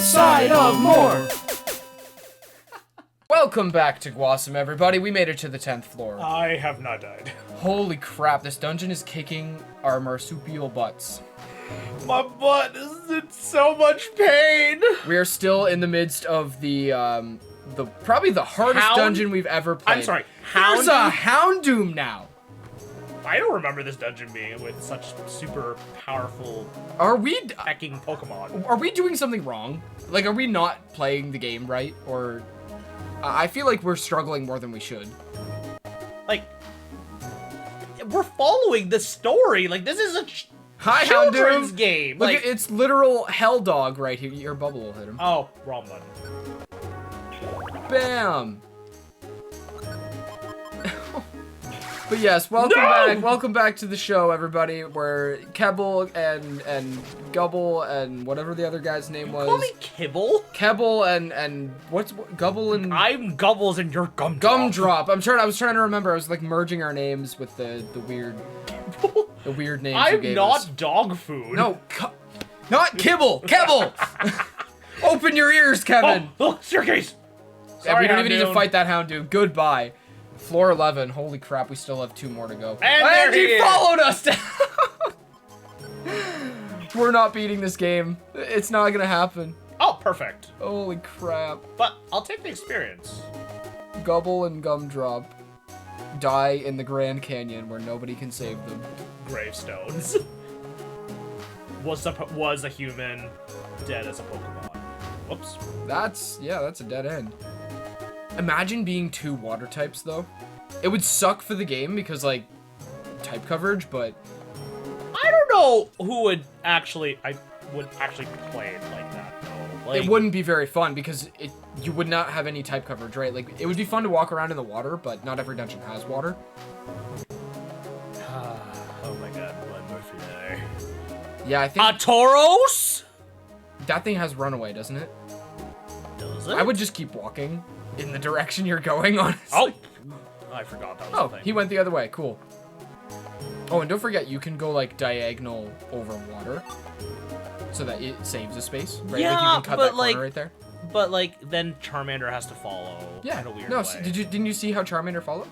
side of more. Welcome back to GWASOM, everybody. We made it to the 10th floor. I have not died. Holy crap, this dungeon is kicking our marsupial butts. My butt is in so much pain. We are still in the midst of the probably the hardest dungeon we've ever played. I'm sorry, There's a Houndoom now. I don't remember this dungeon being with such super powerful Are we hacking Pokemon. Are we doing something wrong? Like, are we not playing the game right? Or I feel like we're struggling more than we should. Like, we're following the story. Like, this is a Hi, children's Houndoom. game. Look, Like, it's literal hell dog right here. Your bubble will hit him. oh, wrong button. Bam. But yes, welcome back to the show, everybody. Where Kebble and Gubble and whatever the other guy's name was. Call me Kibble. Kebble and what's Gubble and I'm Gubbles and you're Gumdrop. Gumdrop. I was trying to remember. I was like merging our names with the weird names you I'm gave not us. dog food. No, not Kibble. Kebble. Open your ears, Kevin. Oh, look, staircase. Yeah, we don't even need to Houndoom. fight that Houndoom. Goodbye. Floor 11. Holy crap, we still have 2 more to go. And there he he is. followed us down. We're not beating this game. It's not gonna happen. Oh, perfect. Holy crap. But I'll take the experience. Gubble and Gumdrop die in the Grand Canyon where nobody can save them. Gravestones. was a human dead as a Pokemon. Whoops. That's a dead end. Imagine being 2 water types, though. It would suck for the game because, like, type coverage, but... I don't know who would actually... I would actually play it like that, though. Like, it wouldn't be very fun because you would not have any type coverage, right? Like, it would be fun to walk around in the water, but not every dungeon has water. oh my god, Blood Murphy there. Yeah, I think... Tauros? That thing has runaway, doesn't it? Does it? I would just keep walking in the direction you're going, honestly. Oh! I forgot that was Oh, the thing. he went the other way. Cool. Oh, and don't forget, you can go, like, diagonal over water so that it saves a space, right? Yeah, like, you can cut but, that corner like, right there. But, like, then Charmander has to follow Yeah. in a weird No, way. didn't you see how Charmander followed?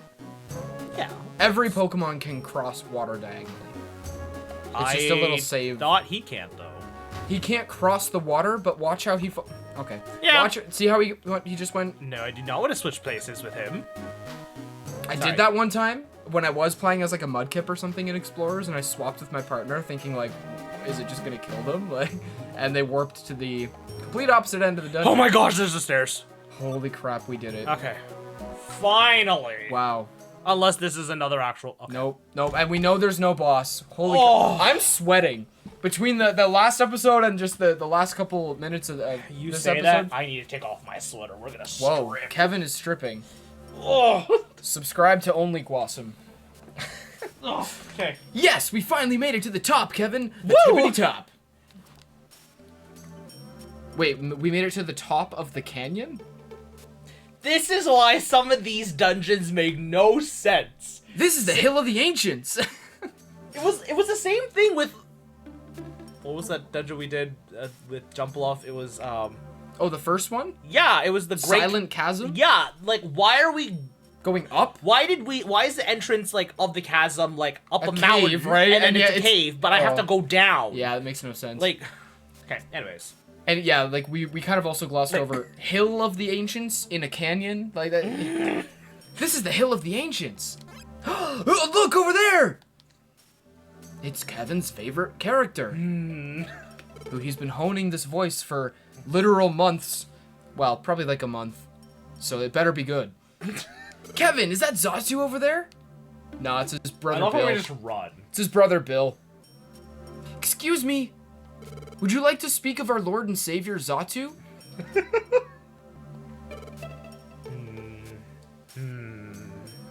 Yeah. Every Pokemon can cross water diagonally. It's just a little save. Thought he can't, though. He can't cross the water, but watch how he okay. Yeah. Watch it. See how he just went? No, I do not want to switch places with him. I Sorry. did that one time when I was playing as like a Mudkip or something in Explorers, and I swapped with my partner, thinking like, is it just gonna kill them? Like, and they warped to the complete opposite end of the dungeon. Oh my gosh, there's the stairs. Holy crap, we did it. Okay. Finally. Wow. Unless this is another actual... Okay. Nope, and we know there's no boss. Holy Oh. crap. I'm sweating. Between the last episode and just the last couple minutes of You this say episode. that, I need to take off my sweater. We're gonna Whoa, strip. Kevin is stripping. Oh. Subscribe to only GWASOM. Oh, okay. Yes, we finally made it to the top, Kevin. The Woo! tippity top. Wait, we made it to the top of the canyon? This is why some of these dungeons make no sense. This is the Hill of the Ancients. It was the same thing with... What was that dungeon we did with Jumpaloff? It was, Oh, the first one? Yeah, it was the Great... Silent Chasm? Yeah, like, why are we... Going up? Why is the entrance, like, of the chasm, like, up a mountain, cave, right? and then And it's yeah, a cave, but I have to go down? Yeah, that makes no sense. Like, okay, anyways. And yeah, like we kind of also glossed over Hill of the Ancients in a canyon, like that. This is the Hill of the Ancients. Look over there. It's Kevin's favorite character. Who he's been honing this voice for literal months. Well, probably like a month. So it better be good. Kevin, is that Zatu over there? No, it's his brother I love Bill. how we just run. It's his brother Bill. Excuse me. Would you like to speak of our Lord and Savior Zatu?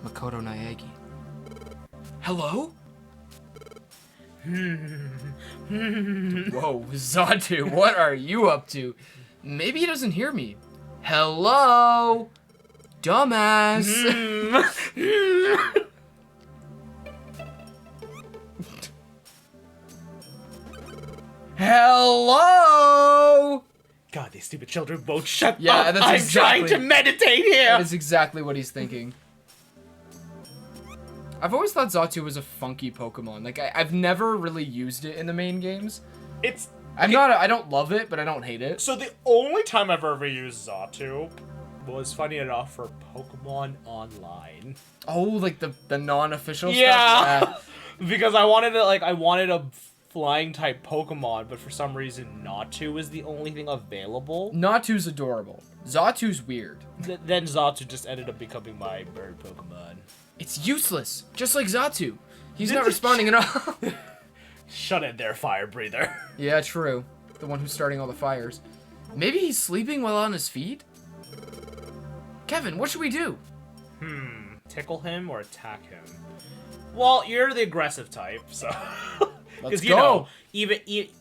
Makoto Naegi. Hello? Whoa, Zatu, what are you up to? Maybe he doesn't hear me. Hello? Dumbass. Hello? God, these stupid children won't shut Yeah, up. that's I'm exactly- trying to meditate here. That is exactly what he's thinking. I've always thought Xatu was a funky Pokemon. Like, I've never really used it in the main games. I don't love it, but I don't hate it. So the only time I've ever used Xatu was, funny enough, for Pokemon Online. Oh, like the non-official Yeah. stuff? Because I wanted a flying type Pokemon, but for some reason Natu was the only thing available. Natu's adorable. Xatu's weird. Then Xatu just ended up becoming my bird Pokemon. It's useless, just like Xatu. He's not responding at all. Shut it there, fire breather. Yeah, true. The one who's starting all the fires. Maybe he's sleeping while on his feet? Kevin, what should we do? Tickle him or attack him? Well, you're the aggressive type, so... Let's you go. know,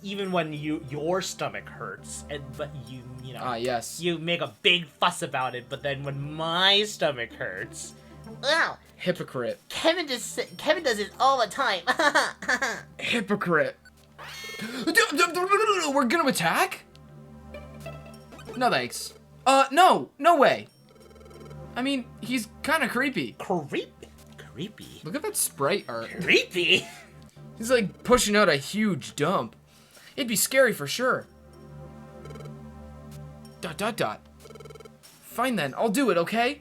even when your stomach hurts, but you know... Ah, yes. You make a big fuss about it, but then when my stomach hurts... Wow, Hypocrite. Kevin does it all the time. Hypocrite. We're gonna attack? No thanks. No way. I mean, he's kind of creepy. Creepy? Look at that sprite art. Creepy? He's like pushing out a huge dump. It'd be scary for sure. ... Fine then, I'll do it, okay?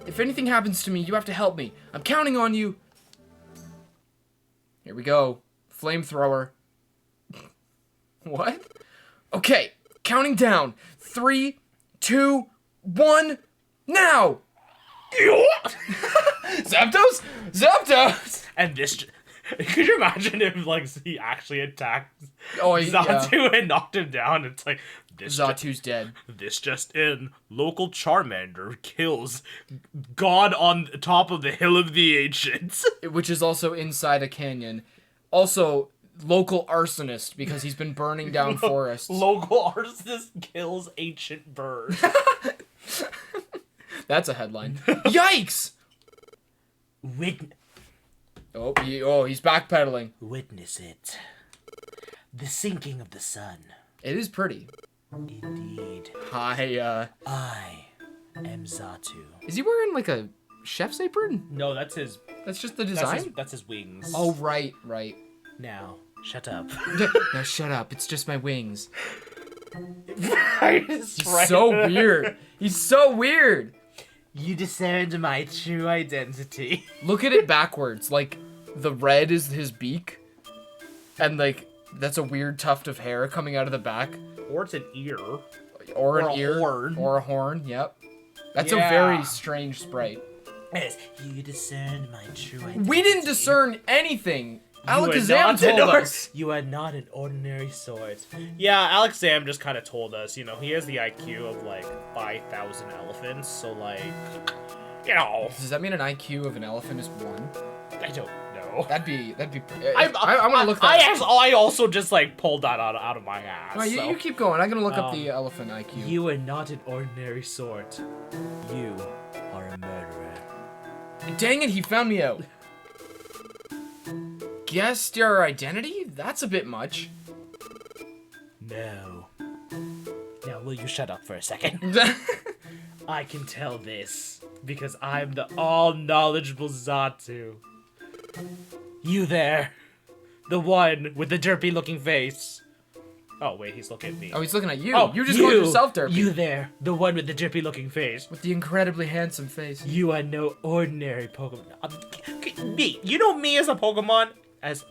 If anything happens to me, you have to help me. I'm counting on you. Here we go. Flamethrower. What? Okay, counting down. 3, 2, 1, now! Zapdos? Zapdos! And this... Could you imagine if, like, he actually attacked Oh, yeah. Xatu and knocked him down? It's like... Xatu's dead. This just in. Local Charmander kills God on top of the Hill of the Ancients. Which is also inside a canyon. Also, local arsonist, because he's been burning down forests. Local arsonist kills ancient bird. That's a headline. Yikes! He's backpedaling. Witness it. The sinking of the sun. It is pretty. Indeed. Hi, I am Xatu. is he wearing like a chef's apron? No, that's his... That's just the design? That's his wings. Oh, right. Now, shut up. Now shut up, it's just my wings. He's So weird. He's so weird. You discerned my true identity. Look at it backwards. Like, the red is his beak. And, like, that's a weird tuft of hair coming out of the back. Or it's an ear. Or an a ear. horn. Or a horn, yep. That's a Yeah. very strange sprite. Yes, you discerned my true identity. We didn't discern anything. You are Alakazam not told an us. You are not an ordinary sword. Yeah, Alakazam just kind of told us, you know, he has the IQ of, like, 5,000 elephants, so, like, you know. Does that mean an IQ of an elephant is 1? I don't know. That'd be. I want to look that up. I also just, like, pulled that out of my ass. No, so. you keep going. I'm gonna look up the elephant IQ. You are not an ordinary sword. You are a murderer. Dang it, he found me out. Guessed your identity? That's a bit much. No. Now, will you shut up for a second? I can tell this, because I'm the all-knowledgeable Xatu. You there. The one with the derpy-looking face. Oh, wait, he's looking at me. Oh, he's looking at you. Oh, you just called yourself derpy. You there. The one with the derpy-looking face. With the incredibly handsome face. You are no ordinary Pokemon. Me. You know me as a Pokemon? As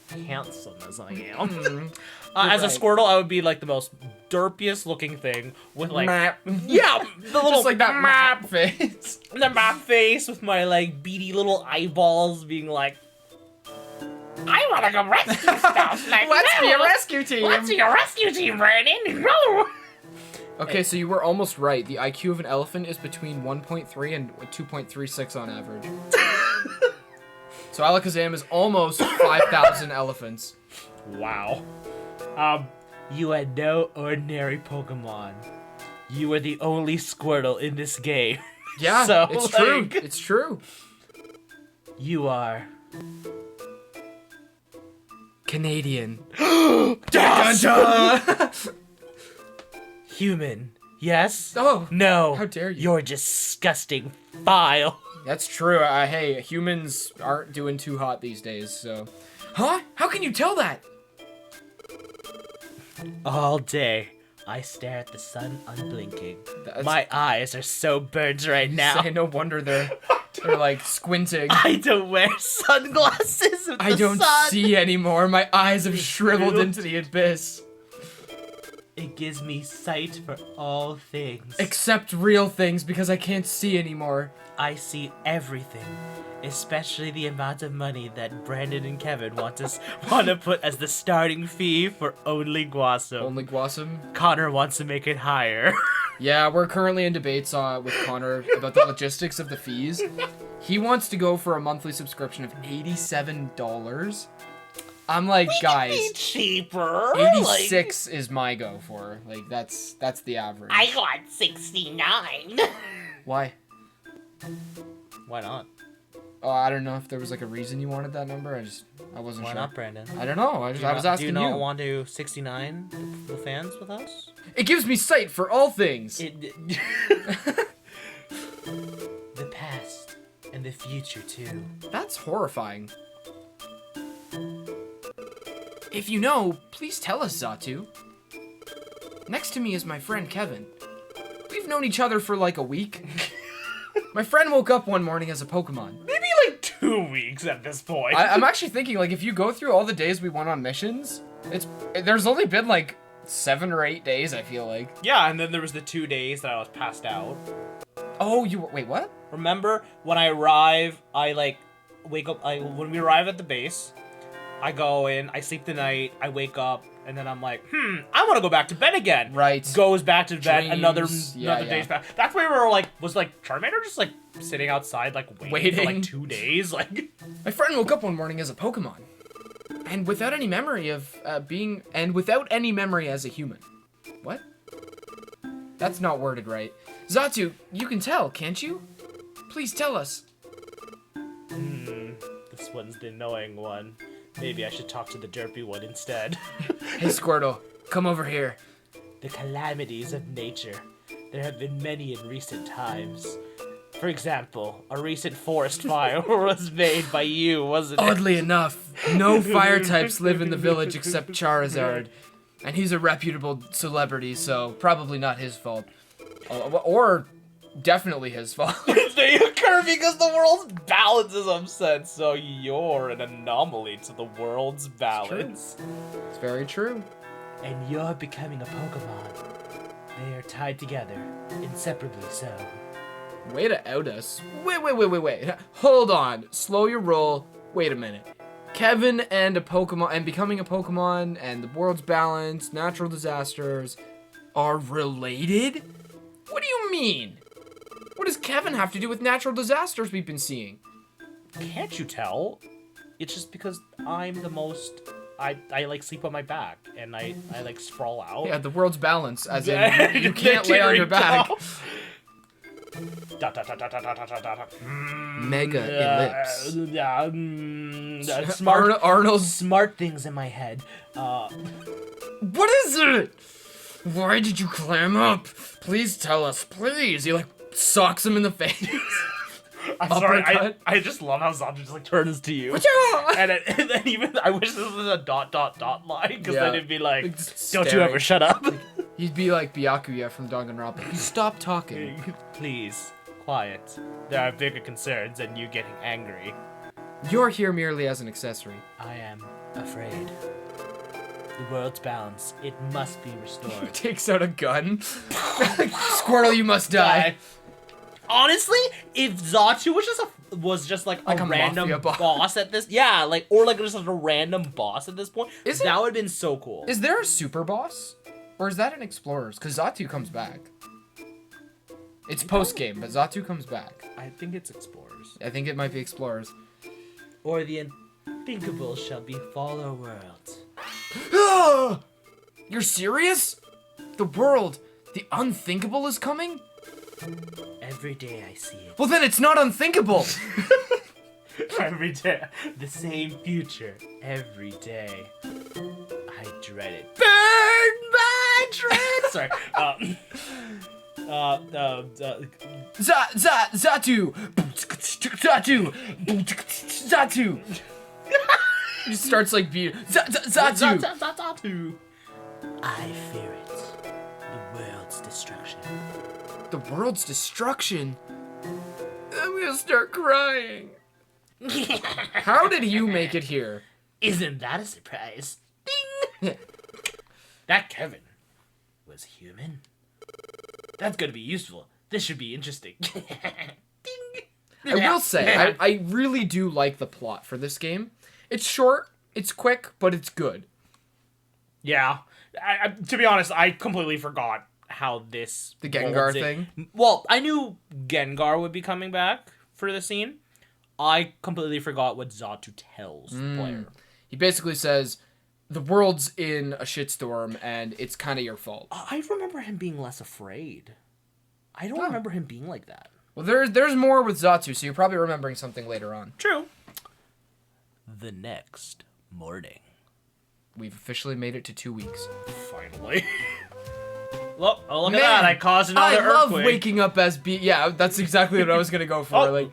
handsome as I am. As a right. Squirtle, I would be like the most derpiest looking thing with like... Map. Yeah, the little Just like that map face. The map face with my like beady little eyeballs being like, I wanna go rescue stuff. Like, Let's no. be a rescue team. Let's be a rescue team, Brandon. No. Okay, so you were almost right. The IQ of an elephant is between 1.3 and 2.36 on average. So Alakazam is almost 5,000 elephants. Wow. You are no ordinary Pokemon. You are the only Squirtle in this game. Yeah, So, it's true. like- It's true. You are... Canadian. Yes! Human. Yes? Oh, No. how dare you. You're disgusting vile. That's true. Hey, humans aren't doing too hot these days, so. Huh? How can you tell that? All day, I stare at the sun unblinking. That's- My eyes are so burnt right now. Say, no wonder they're like squinting. I don't wear sunglasses with I the don't sun. see anymore. My eyes have shriveled into the abyss. It gives me sight for all things. Except real things, because I can't see anymore. I see everything, especially the amount of money that Brandon and Kevin want to put as the starting fee for only GWASOM. Only GWASOM? Connor wants to make it higher. Yeah, we're currently in debates with Connor about the logistics of the fees. He wants to go for a monthly subscription of $87. I'm like, guys, cheaper. 86 is my go for. Like, that's the average. I got 69. Why? Why not? Oh, I don't know if there was like a reason you wanted that number. I wasn't Why sure. not, Brandon? I don't know. I was asking Do you you. not want to 69 the fans with us? It gives me sight for all things. The past and the future too. That's horrifying. If you know, please tell us, Zatu. Next to me is my friend Kevin. We've known each other for like a week. My friend woke up one morning as a Pokemon. Maybe like 2 weeks at this point. I'm actually thinking, like, if you go through all the days we went on missions, there's only been like 7 or 8 days, I feel like. Yeah, and then there was the 2 days that I was passed out. Oh, wait, what? Remember when I arrive, I like wake up. When we arrive at the base, I go in, I sleep the night, I wake up, and then I'm like, I want to go back to bed again. Right. Goes back to bed. Dreams. Another Yeah. day's back. That's where we were like, was like Charmander just like sitting outside like waiting for Waiting. like 2 days, like. My friend woke up one morning as a Pokemon. And without any memory of without any memory as a human. What? That's not worded right. Zatu, you can tell, can't you? Please tell us. This one's the annoying one. Maybe I should talk to the derpy one instead. Hey, Squirtle, come over here. The calamities of nature. There have been many in recent times. For example, a recent forest fire was made by you, wasn't it? Oddly enough, no fire types live in the village except Charizard. And he's a reputable celebrity, so probably not his fault. Or definitely his fault. They occur because the world's balance is upset, so you're an anomaly to the world's balance. It's very true. And you're becoming a Pokemon. They are tied together, inseparably so. Way to out us. Wait. Hold on. Slow your roll. Wait a minute. Kevin and becoming a Pokemon and the world's balance, natural disasters are related? What do you mean? What does Kevin have to do with natural disasters we've been seeing? Can't you tell? It's just because I'm the most... I like sleep on my back, and I like sprawl out. Yeah, the world's balance, as in you can't lay on your back. Mega ellipse. Arnold's Smart things in my head. What is it? Why did you clam up? Please tell us, please. He like socks him in the face. I'm sorry, Uppercut. I just love how Zanji just like turns to you. Whatcha? And then even, I wish this was a ... line, because Yeah. then it'd be like, Like, just don't you staring. ever shut up. He'd be like Byakuya from Danganronpa. Stop talking. Please, quiet. There are bigger concerns than you getting angry. You're here merely as an accessory. I am afraid. The world's balance, it must be restored. Takes out a gun. Squirtle, you must die. Honestly, if Zatu was just like Like a a random mafia boss. boss at this, yeah, like, or like just like a random boss at this point, Is it- that would have been so cool. Is there a super boss? Or is that an Explorers? Because Zatu comes back. It's post-game, but Zatu comes back. I think it's Explorers. I think it might be Explorers. Or the unthinkable shall befall our world. You're serious? The world, the unthinkable is coming? Every day I see it. Well, then it's not unthinkable. Every day. The same future. Every day. I dread it. Burn my entrance! Sorry. Zatu! Zatu! Zatu! He starts like Zatu! Zatu. I fear it. The world's destruction. The world's destruction? I'm gonna start crying. How did you make it here? Isn't that a surprise? Ding! That Kevin was human. That's gonna be useful. This should be interesting. Ding! I will say, I really do like the plot for this game. It's short, it's quick, but it's good. Yeah. To be honest, I completely forgot how this... The Gengar thing? Well, I knew Gengar would be coming back for the scene. I completely forgot what Zatu tells the player. He basically says, the world's in a shitstorm, and it's kind of your fault. I remember him being less afraid. I don't remember him being like that. Well, there's more with Zatu, so you're probably remembering something later on. True. The next morning. We've officially made it to 2 weeks. Finally. Look at that. I caused another earthquake. I love waking up as Yeah, that's exactly what I was going to go for. Like,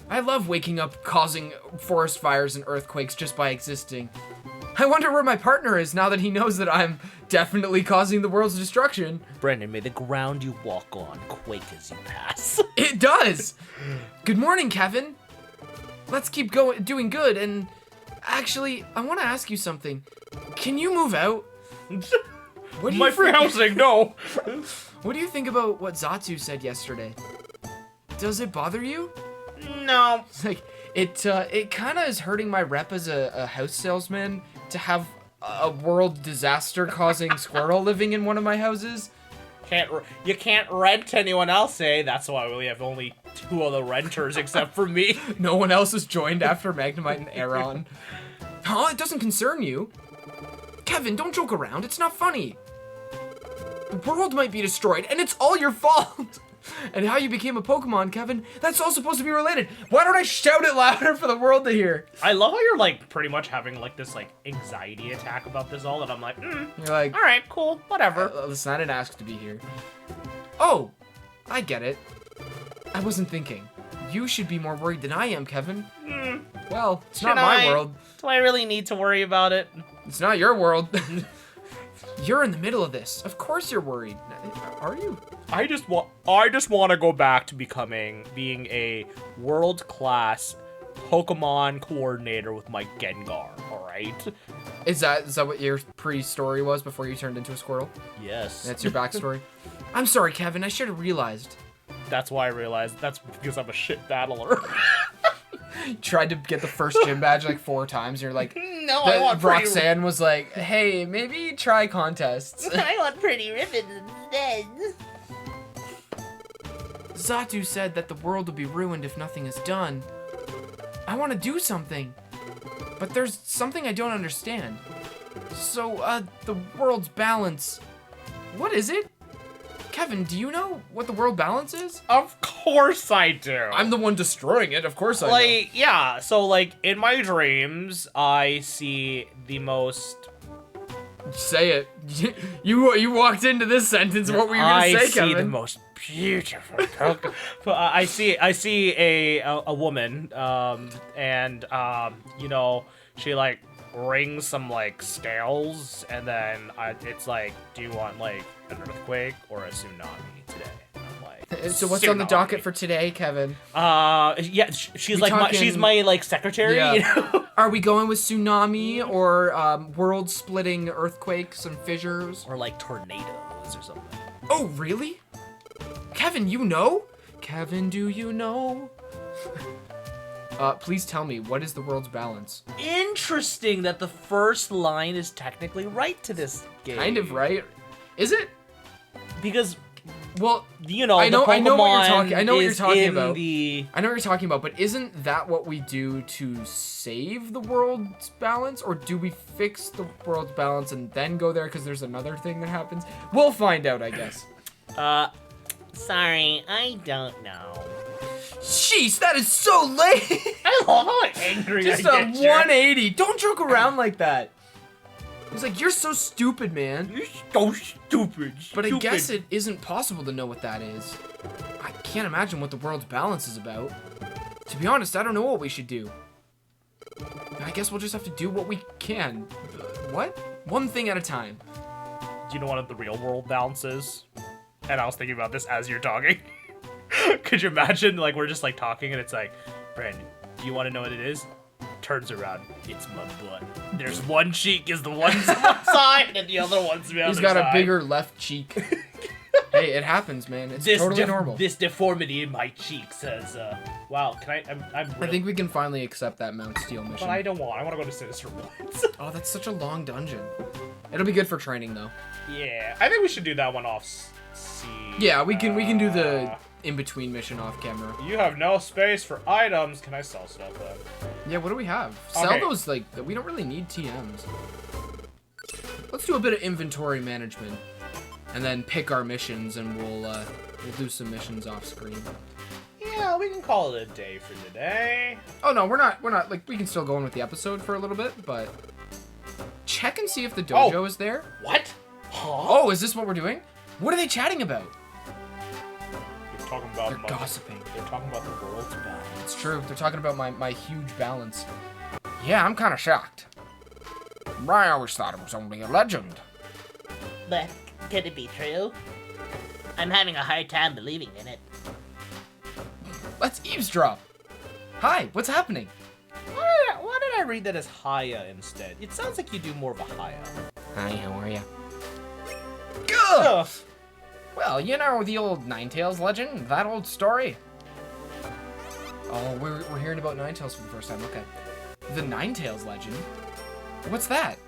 I love waking up causing forest fires and earthquakes just by existing. I wonder where my partner is now that he knows that I'm definitely causing the world's destruction. Brendan, may the ground you walk on quake as you pass. It does! Good morning, Kevin. Let's keep doing good, and actually, I want to ask you something. Can you move out? What do you free housing, no. What do you think about what Zatu said yesterday? Does it bother you? No. Like, it kind of is hurting my rep as a house salesman to have a world disaster-causing squirrel living in one of my houses. You can't rent to anyone else, eh? That's why we have only 2 other renters except for me. No one else has joined after Magnemite and Aeron. Huh? It doesn't concern you. Kevin, don't joke around. It's not funny. The world might be destroyed, and it's all your fault. And how you became a Pokemon, Kevin, that's all supposed to be related. Why don't I shout it louder for the world to hear? I love how you're, like, pretty much having, like, this, like, anxiety attack about this all, and I'm like, You're like, all right, cool, whatever. Listen, I didn't ask to be here. Oh, I get it. I wasn't thinking. You should be more worried than I am, Kevin. Well, it's not my world. Do I really need to worry about it? It's not your world. You're in the middle of this. Of course you're worried. Are you? I just want to go back to being a world-class Pokemon coordinator with my Gengar, all right? Is that what your pre-story was before you turned into a squirrel? Yes. That's your backstory? I'm sorry, Kevin. I should have realized. That's why I realized. That's because I'm a shit battler. You tried to get the first gym badge like 4 times. And you're like, No, I want Roxanne was like, hey, maybe try contests. I want pretty ribbons instead. Zatu said that the world will be ruined if nothing is done. I want to do something, but there's something I don't understand. So, the world's balance. What is it? Kevin, do you know what the world balance is? Of course I do. I'm the one destroying it, of course I know. Like, yeah, so, like, in my dreams, I see the most... Say it. You walked into this sentence, what were you going to say, Kevin? I see the most beautiful Pokemon. I see a woman, and, you know, she, like, rings some, like, scales, and then it's like, do you want, like, an earthquake or a tsunami today? And I'm like, so what's on the docket for today, Kevin? Yeah, she's like she's my like secretary. Yeah. You know? Are we going with tsunami or world-splitting earthquakes and fissures? Or like tornadoes or something. Oh, really? Kevin, you know? Kevin, do you know? Please tell me, what is the world's balance? Interesting that the first line is technically right to this game. Kind of right. Is it? Because, well, you know, I know what you're talking. I know what you're is talking in about. the- I know what you're talking about, but isn't that what we do to save the world's balance, or do we fix the world's balance and then go there because there's another thing that happens? We'll find out, I guess. Sorry, I don't know. Jeez, that is so late. I love how angry Just I a get. 180. Don't joke around like that. He's like, you're so stupid, man. You're so stupid. But I guess it isn't possible to know what that is. I can't imagine what the world's balance is about. To be honest, I don't know what we should do. I guess we'll just have to do what we can. What? One thing at a time. Do you know what the real world balance is? And I was thinking about this as you're talking. Could you imagine, like, we're just, like, talking, and it's like, Brandon, do you want to know what it is? Turns around, it's my butt. There's one cheek is the one side, and the other one's the other side. He's got a bigger left cheek. Hey, it happens, man. It's totally normal. This deformity in my cheek says, wow, can I think we can finally accept that Mount Steel mission. But I don't want. I want to go to Sinister Woods. Oh, that's such a long dungeon. It'll be good for training, though. Yeah, I think we should do that one off scene. Yeah, we can do the in-between mission off camera. You have no space for items. Can I sell stuff then? Yeah, what do we have? Sell those, like, we don't really need TMs. Let's do a bit of inventory management. And then pick our missions, and we'll do some missions off screen. Yeah, we can call it a day for today. Oh no, we're not, like, we can still go on with the episode for a little bit, but check and see if the dojo is there. What? Huh? Oh, is this what we're doing? What are they chatting about? They're talking about They're gossiping. They're talking about the world's balance. It's true. They're talking about my huge balance. Yeah, I'm kind of shocked. I always thought it was only a legend. But can it be true? I'm having a hard time believing in it. Let's eavesdrop. Hi, what's happening? Why did I read that as Haya instead? It sounds like you do more of a Haya. Hi, how are you? Ugh. Well, you know the old Ninetales legend? That old story? Oh, we're hearing about Ninetales for the first time. Okay. The Ninetales legend? What's that?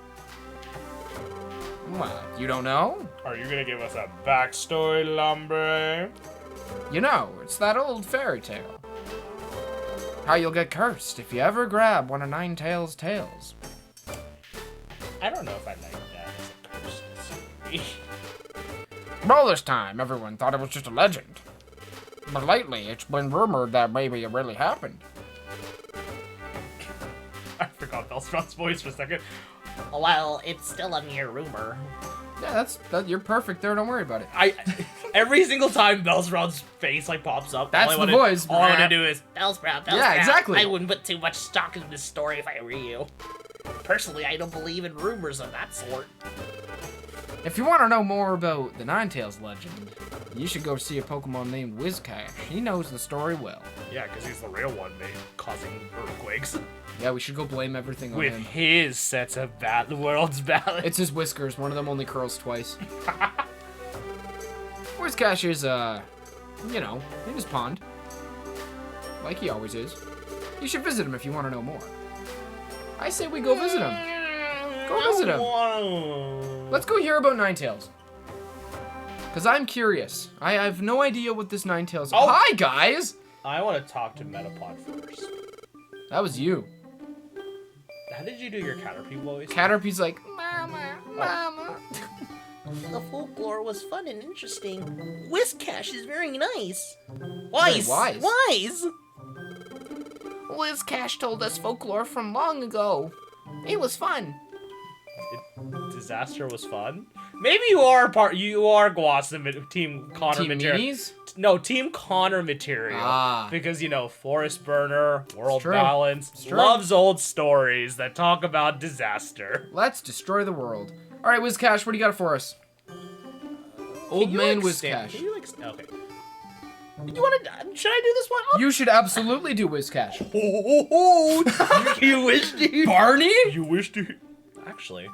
Well, you don't know? Are you gonna give us a backstory, Lumbre? You know, it's that old fairy tale. How you'll get cursed if you ever grab one of Ninetales' tails. I don't know if I like that as a cursed story. Well, this time, everyone thought it was just a legend. But lately, it's been rumored that maybe it really happened. I forgot Bellsprout's voice for a second. Well, it's still a mere rumor. Yeah, you're perfect there, don't worry about it. Every single time Bellsprout's face like pops up, That's the voice. All I want to do is Bellsprout. Yeah, exactly. I wouldn't put too much stock into this story if I were you. Personally, I don't believe in rumors of that sort. If you want to know more about the Ninetales legend, you should go see a Pokemon named Whiscash. He knows the story well. Yeah, because he's the real one causing earthquakes. Yeah, we should go blame everything on With him. his sets of the world's balance. It's his whiskers. One of them only curls twice. Whiscash is, you know, in his pond. Like he always is. You should visit him if you want to know more. I say we go visit him. Go visit him. Let's go hear about Ninetales. Because I'm curious. I have no idea what this Ninetales is. Oh. Hi, guys! I want to talk to Metapod first. That was you. How did you do your Caterpie voice? Caterpie's like, Mama, Mama. The folklore was fun and interesting. Whiscash is very nice. Wise. Very wise. Wise. Whiscash told us folklore from long ago. It was fun. Disaster was fun. Maybe you are GWASOM Team Connor Team material. Meanies? No, Team Connor material. Ah. Because, you know, Forest Burner, World true. Balance, It's true. loves old stories that talk about disaster. Let's destroy the world. All right, Whiscash, what do you got for us? Old man Whiscash. Can you okay. You want to? Should I do this one? You should absolutely do Whiscash. You wish to Barney? You wish to actually.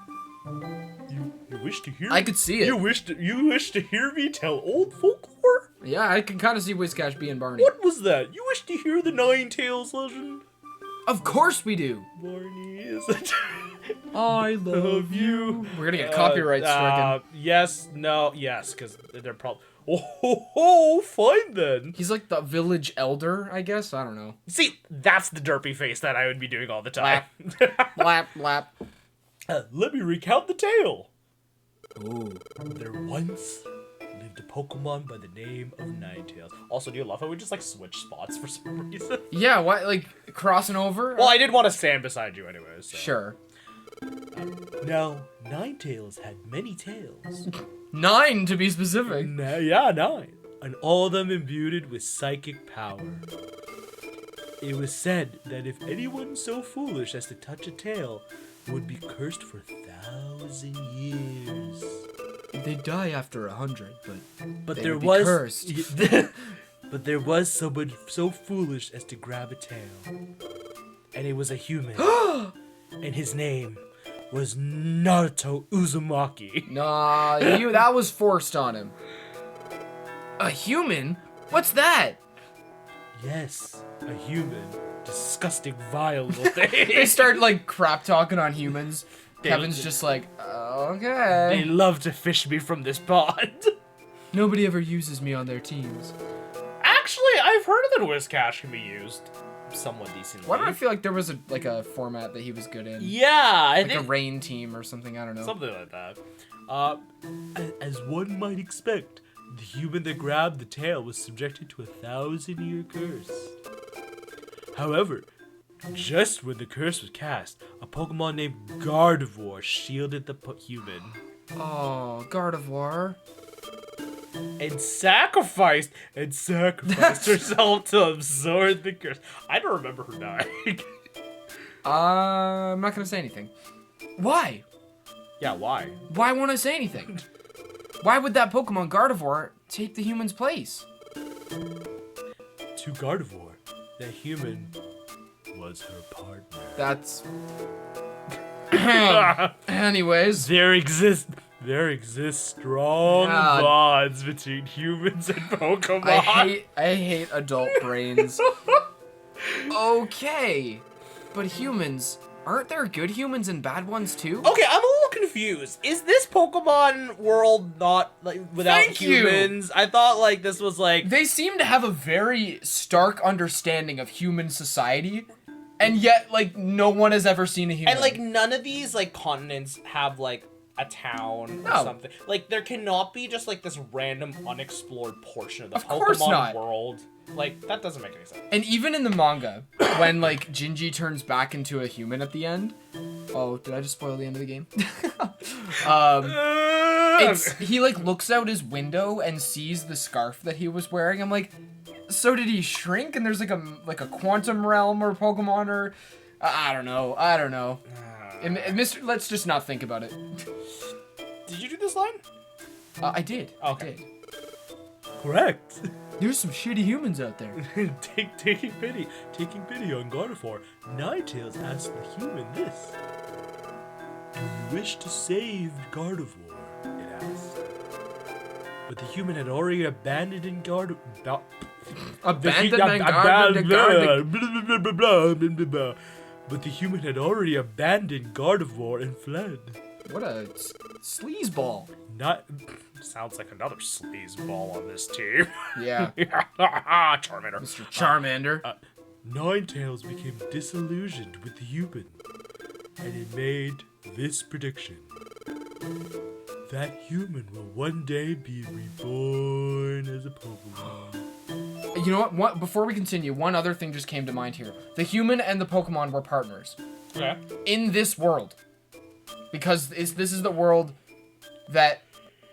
You wish to hear? I could see it. You wish to hear me tell old folklore? Yeah, I can kind of see Whiscash being Barney. What was that? You wish to hear the Ninetales legend? Of course we do. Barney is it? I love you. We're gonna get copyright stricken. Yes, no, yes, because they're probably. Oh, fine then. He's like the village elder, I guess. I don't know. See, that's the derpy face that I would be doing all the time. Blap, blap. Let me recount the tale. Ooh. There once lived a Pokemon by the name of Ninetales. Also, do you love how we just like switch spots for some reason? Yeah, what? Like crossing over? Well, I did want to stand beside you anyways. So. Sure. Now, Ninetales had many tails. 9 to be specific. Yeah, 9. And all of them imbued with psychic power. It was said that if anyone so foolish as to touch a tail would be cursed for 1,000 years. They'd die after 100, But they there would be was cursed. but there was someone so foolish as to grab a tail. And it was a human. And his name was Naruto Uzumaki. Nah, that was forced on him. A human? What's that? Yes, a human. Disgusting, vile little They thing. start like crap talking on humans. Kevin's just like, okay. They love to fish me from this pond. Nobody ever uses me on their teams. Actually, I've heard that Whiscash can be used somewhat decently. Why do I feel like there was a format that he was good in? Yeah, I Like think a rain team or something, I don't know. something like that. As one might expect, the human that grabbed the tail was subjected to a 1,000-year curse. However, just when the curse was cast, a Pokemon named Gardevoir shielded the human. Oh, Gardevoir. And sacrificed herself to absorb the curse. I don't remember her dying. I'm not gonna say anything. Why? Yeah, why? Why won't I say anything? Why would that Pokemon Gardevoir take the human's place? To Gardevoir, the human was her partner. That's... Anyways. There exist strong God. bonds between humans and Pokemon. I hate adult brains. Okay. But humans, aren't there good humans and bad ones too? Okay, I'm a little confused. Is this Pokemon world not like without Thank you. humans? I thought like this was like They seem to have a very stark understanding of human society, and yet, like, no one has ever seen a human. and like none of these like continents have like a town or No. something. Like there cannot be just like this random unexplored portion of the Of course Pokemon not. world. Like that doesn't make any sense. And even in the manga, when, like, Gingy turns back into a human at the end... Oh, did I just spoil the end of the game? He, like, looks out his window and sees the scarf that he was wearing. I'm like, so did he shrink? And there's, like a quantum realm or Pokemon or... I don't know. And let's just not think about it. Did you do this line? I did. Okay. I did. Correct. There's some shitty humans out there. Taking pity on Gardevoir, Ninetales asked the human this. Do you wish to save Gardevoir? It asked. But the human had already abandoned Gardevoir. But the human had already abandoned Gardevoir and fled. What a sleazeball. Not sounds like another sleazeball on this team. Yeah. Charmander. Mr. Charmander. Ninetales became disillusioned with the human, and it made this prediction. That human will one day be reborn as a Pokemon. You know what? Before we continue, one other thing just came to mind here. The human and the Pokemon were partners. Okay. In this world. Because this is the world that,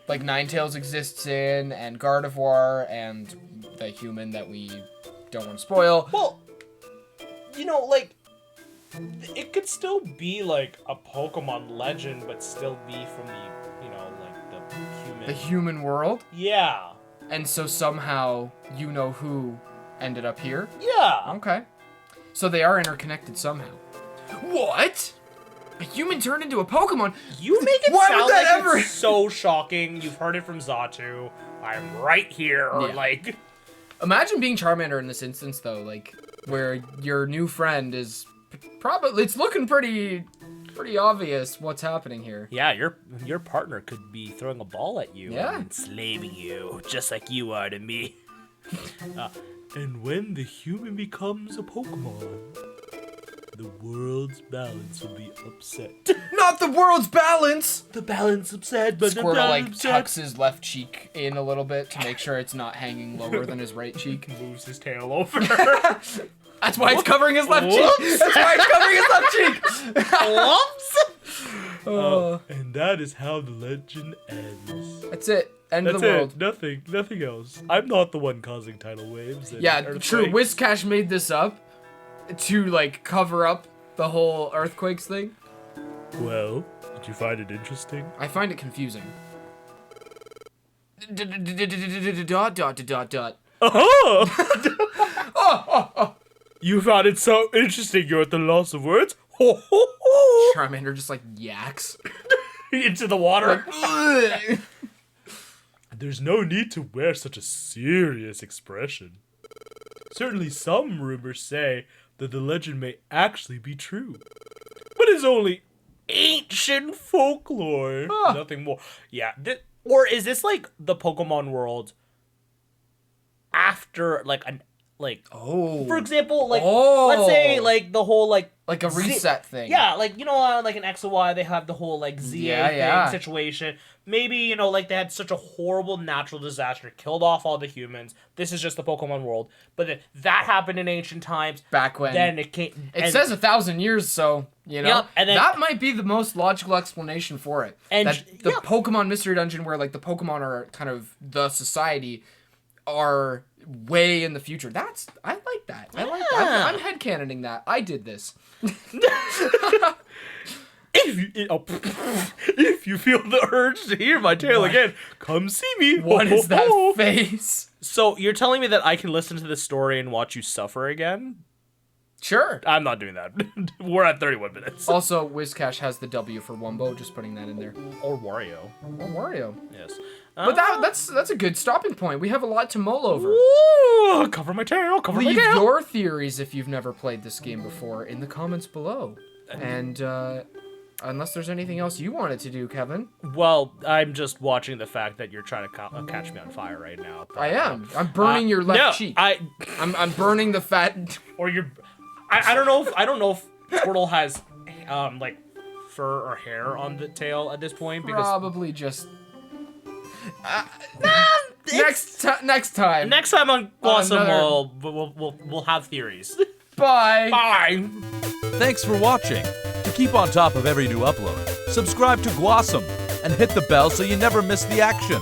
like, Ninetales exists in, and Gardevoir, and the human that we don't want to spoil. Well, you know, like, it could still be, like, a Pokemon legend, but still be from the, you know, like, the human... The human world. Yeah. And so somehow, you know who ended up here. Yeah. Okay. So they are interconnected somehow. What? A human turned into a Pokemon? You make it Why sound would that like ever... it's so shocking. You've heard it from Xatu. I'm right here. Or, Yeah. like... Imagine being Charmander in this instance, though, like, where your new friend is probably... It's looking pretty obvious what's happening here. Yeah, your partner could be throwing a ball at you Yeah. and enslaving you, just like you are to me. And when the human becomes a Pokemon, the world's balance will be upset. Not the world's balance! The balance upset, but the Squirtle, balance like, upset. tucks his left cheek in a little bit to make sure it's not hanging lower than his right cheek. Moves his tail over. That's why it's covering his left Whoops. cheek! That's why it's covering his left cheek! Whoops! And that is how the legend ends. That's it. End of That's the world. it. Nothing else. I'm not the one causing tidal waves. And Yeah, earthquakes. true. Whiscash made this up to like cover up the whole earthquakes thing. Well, did you find it interesting? I find it confusing. Dot dot dot dot. Oh! You found it so interesting you're at the loss of words? Ho, ho, ho. Charmander just like yaks. Into the water. Ugh. There's no need to wear such a serious expression. Certainly some rumors say that the legend may actually be true. But it's only ancient folklore. Huh. Nothing more. Yeah. Or is this like the Pokemon world after like an Oh. for example, like Oh. let's say like the whole like Like a reset thing. yeah, like you know like in X and Y they have the whole like ZA thing situation. Maybe, you know, like they had such a horrible natural disaster, killed off all the humans. This is just the Pokemon world. But then that happened in ancient times. Back when. Then it came. It says 1,000 years, so, you know. Yep, and then, that might be the most logical explanation for it. And that the yeah. Pokemon Mystery Dungeon, where, like, the Pokemon are kind of the society, are way in the future. I like that. I like that. I'm headcanoning that. I did this. If you feel the urge to hear my tale again, come see me. What is that face? So you're telling me that I can listen to this story and watch you suffer again? Sure. I'm not doing that. We're at 31 minutes. Also, Whiscash has the W for Wumbo, just putting that in there. Or Wario. Or Wario. Yes. But that's a good stopping point. We have a lot to mull over. Ooh, cover my tail. Cover Leave my tail. your theories if you've never played this game before in the comments below. And unless there's anything else you wanted to do, Kevin. Well, I'm just watching the fact that you're trying to catch me on fire right now. But, I am. I'm burning your left cheek. I'm burning the fat. Or you're. I don't know if Squirtle has like fur or hair on the tail at this point because Probably just. Next time. next time on GWASOM another- we'll have theories. Bye. Bye. Thanks for watching. To keep on top of every new upload, subscribe to GWASOM and hit the bell so you never miss the action.